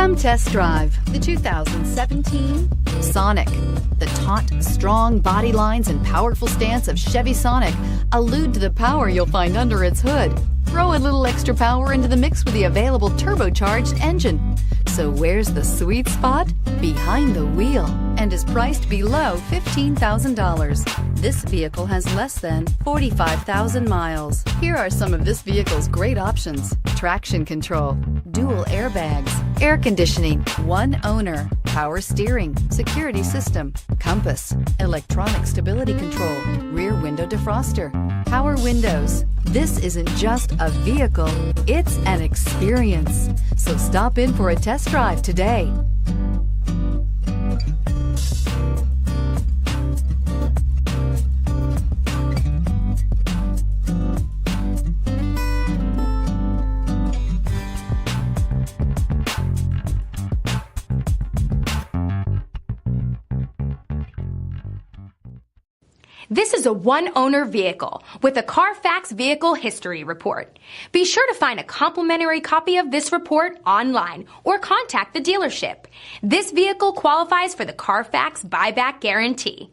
Come test drive the 2017 Sonic. The taut, strong body lines and powerful stance of Chevy Sonic allude to the power you'll find under its hood. Throw a little extra power into the mix with the available turbocharged engine. So where's the sweet spot? Behind the wheel, and is priced below $15,000. This vehicle has less than 45,000 miles. Here are some of this vehicle's great options: traction control, dual airbags, air conditioning, one owner, power steering, security system, compass, electronic stability control, rear window defroster, power windows. This isn't just a vehicle, it's an experience. So stop in for a test drive today. This is a one-owner vehicle with a Carfax Vehicle History Report. Be sure to find a complimentary copy of this report online or contact the dealership. This vehicle qualifies for the Carfax Buyback Guarantee.